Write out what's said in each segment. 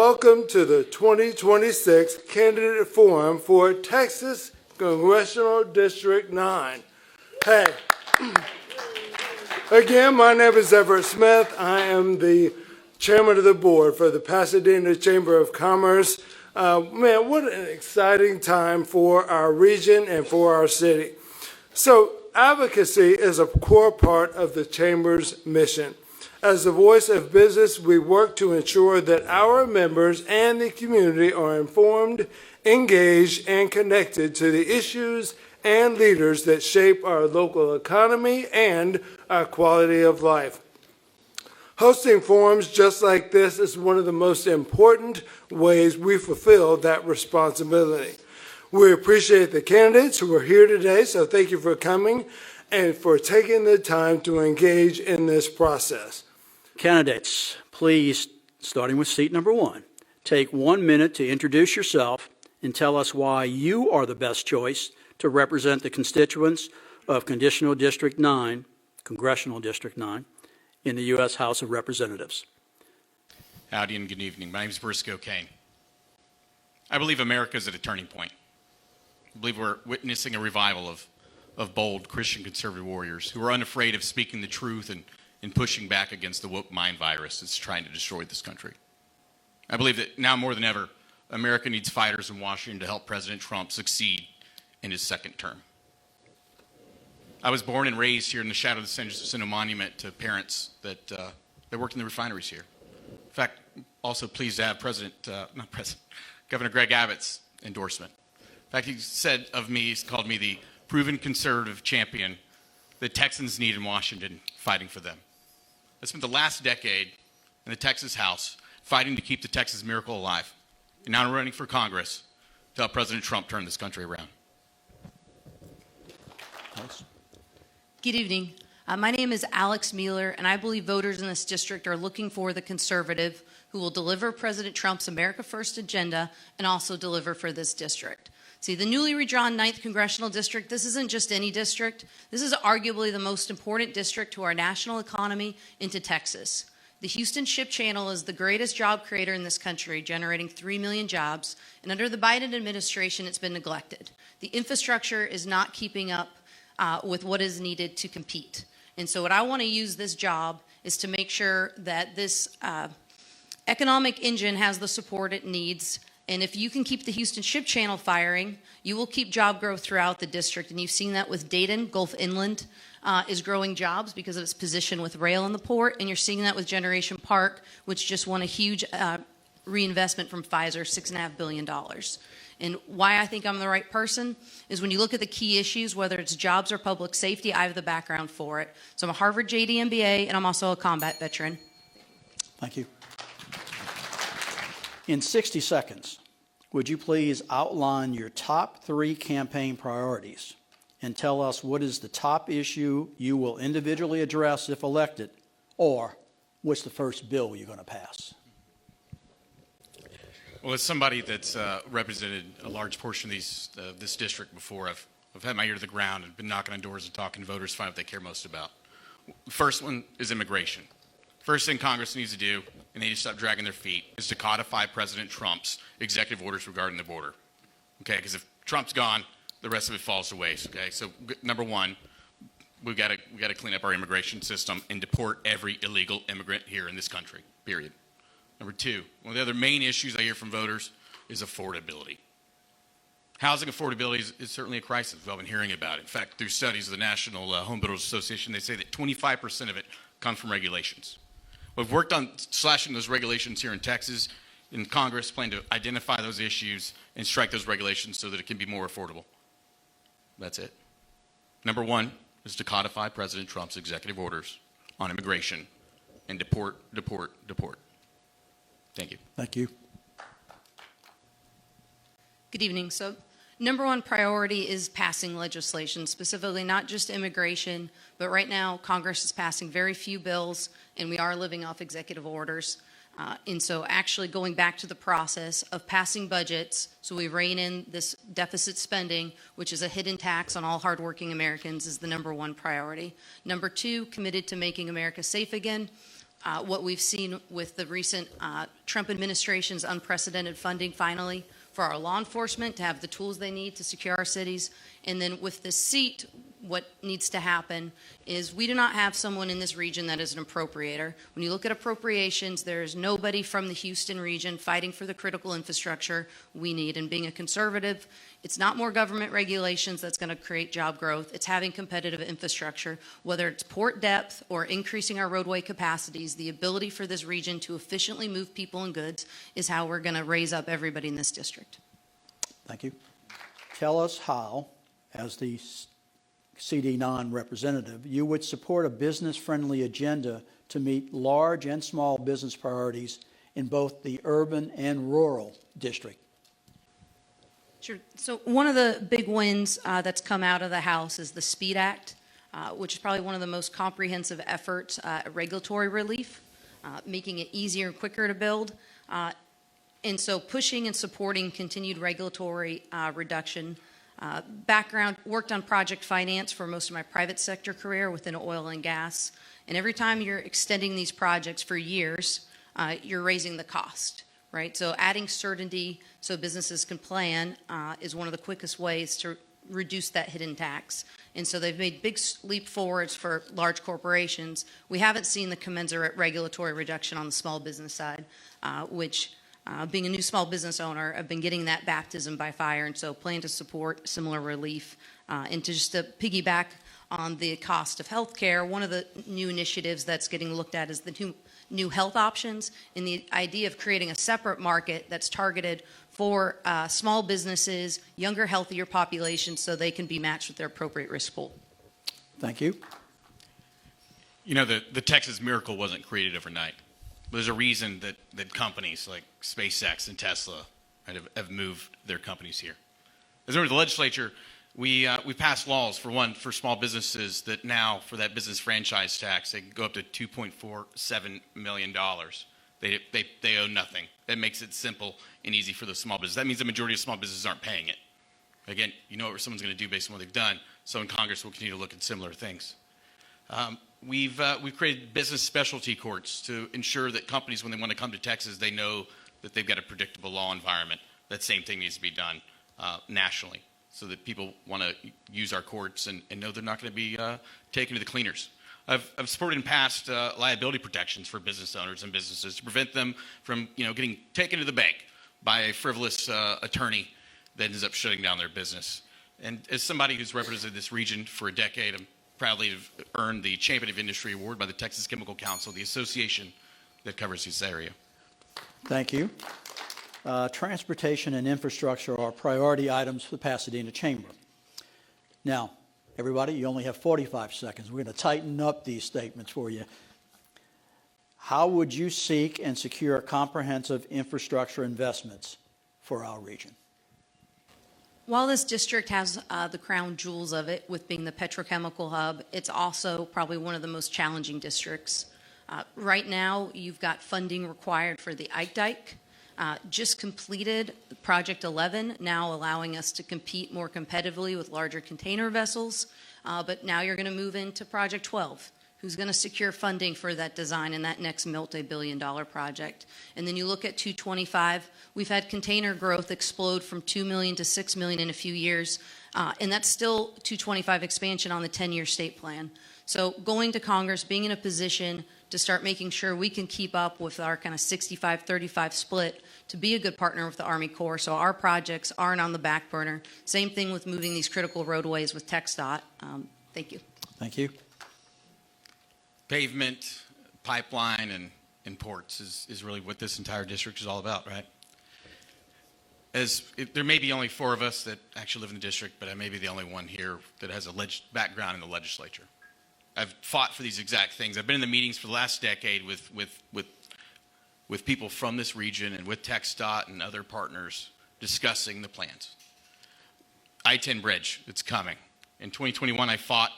welcome to the 2026 Candidate Forum for Texas Congressional District 9. Hey, again, my name is Everett Smith. I am the chairman of the board for the Pasadena Chamber of Commerce. Man, what an exciting time for our region and for our city. So, advocacy is a core part of the Chamber's mission. As the voice of business, we work to ensure that our members and the community are informed, engaged, and connected to the issues and leaders that shape our local economy and our quality of life. Hosting forums just like this is one of the most important ways we fulfill that responsibility. We appreciate the candidates who are here today, so thank you for coming and for taking the time to engage in this process. Candidates, please, starting with seat number 1, take 1 minute to introduce yourself and tell us why you are the best choice to represent the constituents of Congressional District 9, in the U.S. House of Representatives. Howdy and good evening. My name is Briscoe Kane. I believe America is at a turning point. I believe we're witnessing a revival of bold Christian conservative warriors who are unafraid of speaking the truth and pushing back against the woke mind virus that's trying to destroy this country. I believe that now more than ever, America needs fighters in Washington to help President Trump succeed in his second term. I was born and raised here in the shadow of the San Jacinto Monument to parents that worked in the refineries here. In fact, also pleased to have Governor Greg Abbott's endorsement. In fact, he said of me, he's called me the proven conservative champion that Texans need in Washington, fighting for them. I spent the last decade in the Texas House fighting to keep the Texas miracle alive. And now I'm running for Congress to help President Trump turn this country around. Nice. Good evening. My name is Alex Mueller, and I believe voters in this district are looking for the conservative who will deliver President Trump's America First agenda and also deliver for this district. See, the newly redrawn 9th Congressional District, this isn't just any district. This is arguably the most important district to our national economy into Texas. The Houston Ship Channel is the greatest job creator in this country, generating 3 million jobs, and under the Biden administration, it's been neglected. The infrastructure is not keeping up with what is needed to compete. And so what I want to use this job is to make sure that this economic engine has the support it needs. And if you can keep the Houston Ship Channel firing, you will keep job growth throughout the district. And you've seen that with Dayton. Gulf Inland is growing jobs because of its position with rail in the port. And you're seeing that with Generation Park, which just won a huge reinvestment from Pfizer, $6.5 billion. And why I think I'm the right person is when you look at the key issues, whether it's jobs or public safety, I have the background for it. So I'm a Harvard JD MBA, and I'm also a combat veteran. Thank you. In 60 seconds, would you please outline your top 3 campaign priorities and tell us what is the top issue you will individually address if elected, or what's the first bill you're going to pass? Well, as somebody that's represented a large portion of this district before, I've had my ear to the ground and been knocking on doors and talking to voters to find out what they care most about. The first one is immigration. First thing Congress needs to do, and they need to stop dragging their feet, is to codify President Trump's executive orders regarding the border. Okay, because if Trump's gone, the rest of it falls to waste. Okay, so number one, we got to clean up our immigration system and deport every illegal immigrant here in this country. Period. Number 2, one of the other main issues I hear from voters is affordability. Housing affordability is certainly a crisis. We've all been hearing about it. In fact, through studies of the National Home Builders Association, they say that 25% of it comes from regulations. We've worked on slashing those regulations here in Texas. In Congress, plan to identify those issues and strike those regulations so that it can be more affordable. That's it. Number 1 is to codify President Trump's executive orders on immigration and deport. Thank you. Thank you. Good evening. So number 1 priority is passing legislation, specifically not just immigration, but right now Congress is passing very few bills, and we are living off executive orders. And so actually going back to the process of passing budgets, so we rein in this deficit spending, which is a hidden tax on all hardworking Americans, is the number 1 priority. Number 2, committed to making America safe again. what we've seen with the recent Trump administration's unprecedented funding finally for our law enforcement to have the tools they need to secure our cities. And then with this seat, what needs to happen is we do not have someone in this region that is an appropriator. When you look at appropriations, there is nobody from the Houston region fighting for the critical infrastructure we need. And being a conservative, it's not more government regulations that's going to create job growth. It's having competitive infrastructure, whether it's port depth or increasing our roadway capacities. The ability for this region to efficiently move people and goods is how we're going to raise up everybody in this district. Thank you. Tell us how, as the CD9 representative, you would support a business-friendly agenda to meet large and small business priorities in both the urban and rural district. Sure. So one of the big wins that's come out of the House is the SPEED Act, which is probably one of the most comprehensive efforts at regulatory relief, making it easier and quicker to build. And so pushing and supporting continued regulatory reduction. Background, worked on project finance for most of my private sector career within oil and gas. And every time you're extending these projects for years, you're raising the cost, right? So adding certainty so businesses can plan is one of the quickest ways to reduce that hidden tax. And so they've made big leap forwards for large corporations. We haven't seen the commensurate regulatory reduction on the small business side, which being a new small business owner, I've been getting that baptism by fire, and so plan to support similar relief. And to just to piggyback on the cost of health care, one of the new initiatives that's getting looked at is the new health options and the idea of creating a separate market that's targeted for small businesses, younger, healthier populations, so they can be matched with their appropriate risk pool. Thank you. You know, the Texas miracle wasn't created overnight. There's a reason that companies like SpaceX and Tesla have moved their companies here. As a member of the legislature, we passed laws, for small businesses that now, for that business franchise tax, they can go up to $2.47 million. They owe nothing. That makes it simple and easy for the small business. That means the majority of small businesses aren't paying it. Again, you know what someone's going to do based on what they've done, so in Congress we'll continue to look at similar things. We've created business specialty courts to ensure that companies, when they want to come to Texas, they know that they've got a predictable law environment. That same thing needs to be done nationally, so that people want to use our courts and know they're not going to be taken to the cleaners. I've supported and passed liability protections for business owners and businesses to prevent them from getting taken to the bank by a frivolous attorney that ends up shutting down their business. And as somebody who's represented this region for a decade, I'm proudly have earned the Champion of Industry Award by the Texas Chemical Council, the association that covers this area. Thank you. Transportation and infrastructure are priority items for the Pasadena Chamber. Now, everybody, you only have 45 seconds. We're going to tighten up these statements for you. How would you seek and secure comprehensive infrastructure investments for our region? While this district has the crown jewels of it, with being the petrochemical hub, it's also probably one of the most challenging districts. Right now, you've got funding required for the Ike Dike. Just completed Project 11, now allowing us to compete more competitively with larger container vessels. But now you're going to move into Project 12. Who's going to secure funding for that design and that next multi-billion-dollar project? And then you look at 225. We've had container growth explode from 2 million to 6 million in a few years, and that's still 225 expansion on the 10-year state plan. So going to Congress, being in a position to start making sure we can keep up with our kind of 65-35 split to be a good partner with the Army Corps, so our projects aren't on the back burner. Same thing with moving these critical roadways with TxDOT. Thank you. Thank you. Pavement, pipeline, and ports is really what this entire district is all about, right? There may be only 4 of us that actually live in the district, but I may be the only one here that has a background in the legislature. I've fought for these exact things. I've been in the meetings for the last decade with people from this region and with TxDOT and other partners discussing the plans. I-10 bridge, it's coming. In 2021, I fought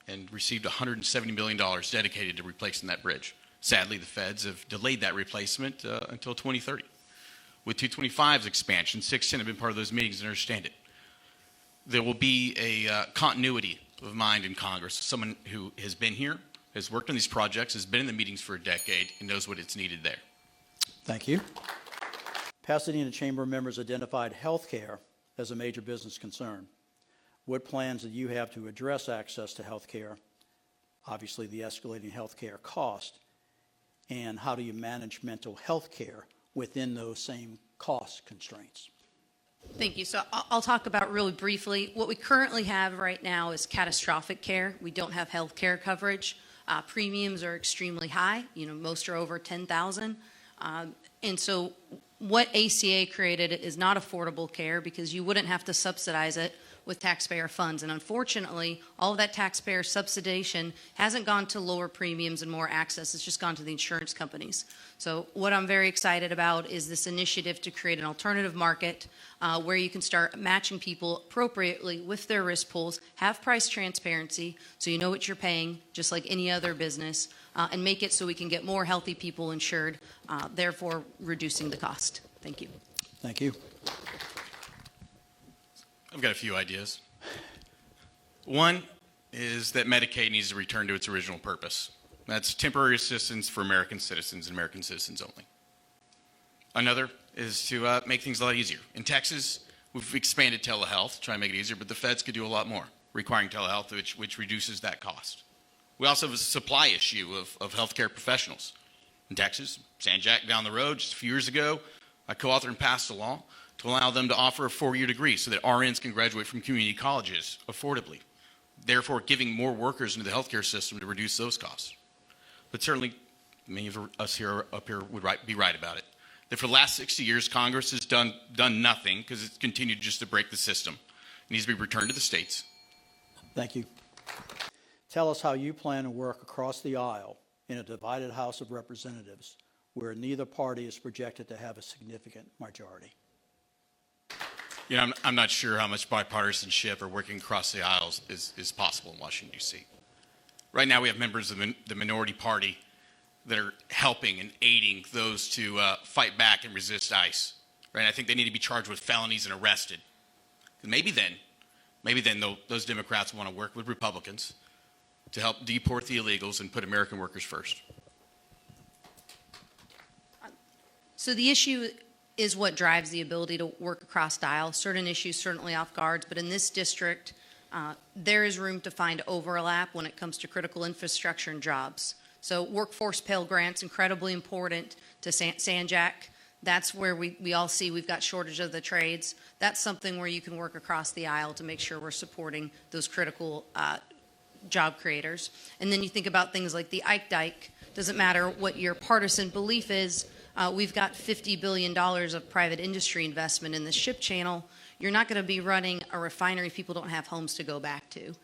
and received $170 million dedicated to replacing that bridge. Sadly, the feds have delayed that replacement until 2030. With 225's expansion, 610 have been part of those meetings and understand it. There will be a continuity of mind in Congress, someone who has been here, has worked on these projects, has been in the meetings for a decade, and knows what it's needed there. Thank you. Pasadena Chamber members identified healthcare as a major business concern. What plans do you have to address access to healthcare, obviously the escalating healthcare cost, and how do you manage mental health care within those same cost constraints? Thank you. So I'll talk about really briefly. What we currently have right now is catastrophic care. We don't have health care coverage. Premiums are extremely high. Most are over $10,000. And so what ACA created is not affordable care because you wouldn't have to subsidize it with taxpayer funds. And unfortunately, all of that taxpayer subsidization hasn't gone to lower premiums and more access. It's just gone to the insurance companies. So what I'm very excited about is this initiative to create an alternative market where you can start matching people appropriately with their risk pools, have price transparency so you know what you're paying, just like any other business, and make it so we can get more healthy people insured, therefore reducing the cost. Thank you. Thank you. I've got a few ideas. One is that Medicaid needs to return to its original purpose. That's temporary assistance for American citizens and American citizens only. Another is to make things a lot easier. In Texas, we've expanded telehealth, trying to make it easier, but the feds could do a lot more, requiring telehealth, which reduces that cost. We also have a supply issue of healthcare professionals. In Texas, Sanjak down the road, just a few years ago, I co-authored and passed a law to allow them to offer a 4-year degree so that RNs can graduate from community colleges affordably, therefore giving more workers into the healthcare system to reduce those costs. But certainly, many of us up here would be right about it, that for the last 60 years, Congress has done nothing because it's continued just to break the system. It needs to be returned to the states. Thank you. Tell us how you plan to work across the aisle in a divided House of Representatives where neither party is projected to have a significant majority. I'm not sure how much bipartisanship or working across the aisles is possible in Washington, D.C. Right now, we have members of the minority party that are helping and aiding those to fight back and resist ICE. Right? I think they need to be charged with felonies and arrested. Maybe then those Democrats want to work with Republicans to help deport the illegals and put American workers first. So the issue is what drives the ability to work across the aisle. Certain issues certainly off guards, but in this district, there is room to find overlap when it comes to critical infrastructure and jobs. So workforce Pell Grant's incredibly important to Sanjak. That's where we all see we've got shortage of the trades. That's something where you can work across the aisle to make sure we're supporting those critical job creators. And then you think about things like the Ike Dike. Doesn't matter what your partisan belief is. We've got $50 billion of private industry investment in the ship channel. You're not going to be running a refinery if people don't have homes to go back to.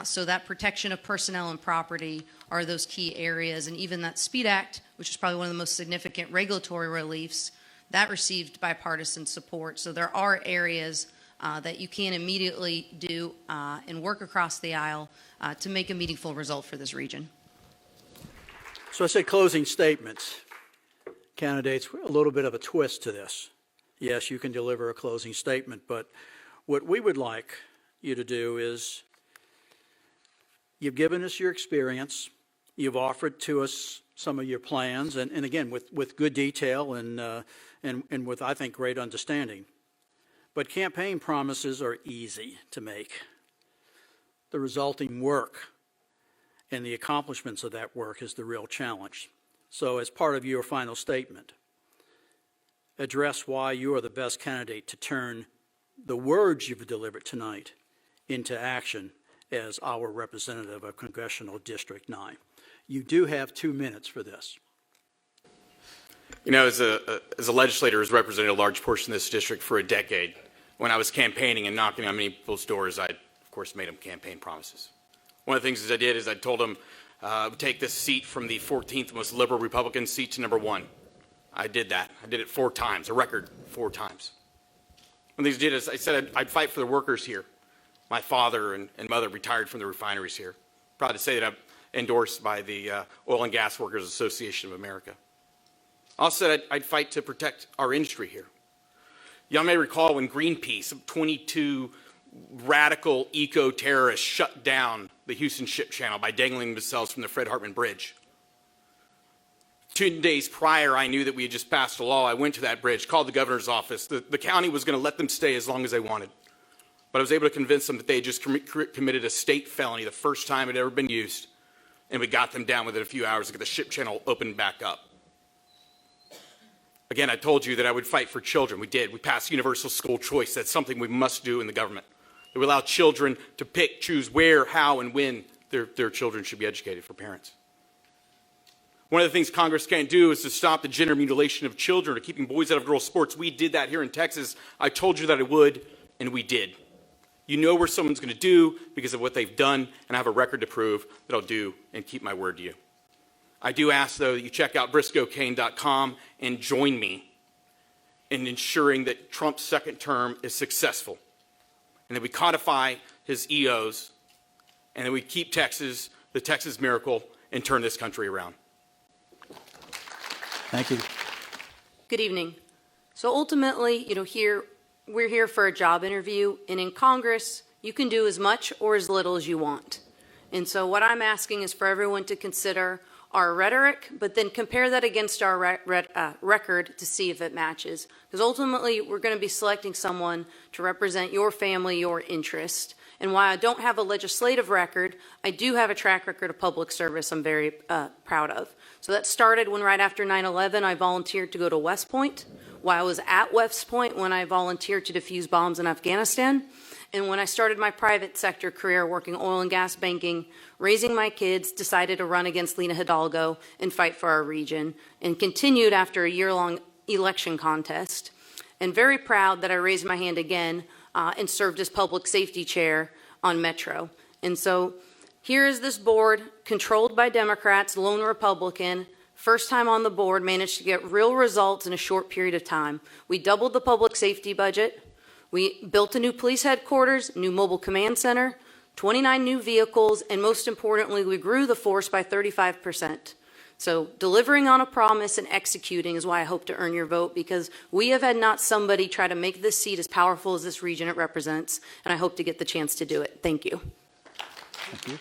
So that protection of personnel and property are those key areas. And even that SPEED Act, which is probably one of the most significant regulatory reliefs, that received bipartisan support. So there are areas that you can immediately do and work across the aisle to make a meaningful result for this region. So I said closing statements. Candidates, a little bit of a twist to this. Yes, you can deliver a closing statement, but what we would like you to do is you've given us your experience, you've offered to us some of your plans, and again, with good detail and with, I think, great understanding. But campaign promises are easy to make. The resulting work and the accomplishments of that work is the real challenge. So as part of your final statement, address why you are the best candidate to turn the words you've delivered tonight into action as our representative of Congressional District 9. You do have 2 minutes for this. As a legislator who's represented a large portion of this district for a decade, when I was campaigning and knocking on many people's doors, I, of course, made them campaign promises. One of the things I did is I told them, take this seat from the 14th most liberal Republican seat to number 1. I did that. I did it 4 times, a record 4 times. One of the things I did is I said I'd fight for the workers here. My father and mother retired from the refineries here. Proud to say that I'm endorsed by the Oil and Gas Workers Association of America. I also said I'd fight to protect our industry here. Y'all may recall when Greenpeace, 22 radical eco-terrorists shut down the Houston Ship Channel by dangling themselves from the Fred Hartman Bridge. 2 days prior, I knew that we had just passed a law. I went to that bridge, called the governor's office. The county was going to let them stay as long as they wanted. But I was able to convince them that they had just committed a state felony, the first time it had ever been used. And we got them down within a few hours to get the ship channel opened back up. Again, I told you that I would fight for children. We did. We passed universal school choice. That's something we must do in the government. That we allow children to pick, choose where, how, and when their children should be educated for parents. One of the things Congress can't do is to stop the gender mutilation of children or keeping boys out of girls' sports. We did that here in Texas. I told you that I would, and we did. You know where someone's going to do because of what they've done, and I have a record to prove that I'll do and keep my word to you. I do ask, though, that you check out briscoekane.com and join me in ensuring that Trump's second term is successful, and that we codify his EOs, and that we keep Texas, the Texas miracle, and turn this country around. Thank you. Good evening. So ultimately, we're here for a job interview, and in Congress, you can do as much or as little as you want. And so what I'm asking is for everyone to consider our rhetoric, but then compare that against our record to see if it matches. Because ultimately, we're going to be selecting someone to represent your family, your interest. And while I don't have a legislative record, I do have a track record of public service I'm very proud of. So that started when right after 9/11, I volunteered to go to West Point, while I was at West Point when I volunteered to defuse bombs in Afghanistan, and when I started my private sector career working oil and gas banking, raising my kids, decided to run against Lena Hidalgo and fight for our region, and continued after a year-long election contest. And very proud that I raised my hand again and served as public safety chair on Metro. And so here is this board, controlled by Democrats, lone Republican, first time on the board, managed to get real results in a short period of time. We doubled the public safety budget. We built a new police headquarters, new mobile command center, 29 new vehicles, and most importantly, we grew the force by 35%. So delivering on a promise and executing is why I hope to earn your vote, because we have had not somebody try to make this seat as powerful as this region it represents, and I hope to get the chance to do it. Thank you. Thank you.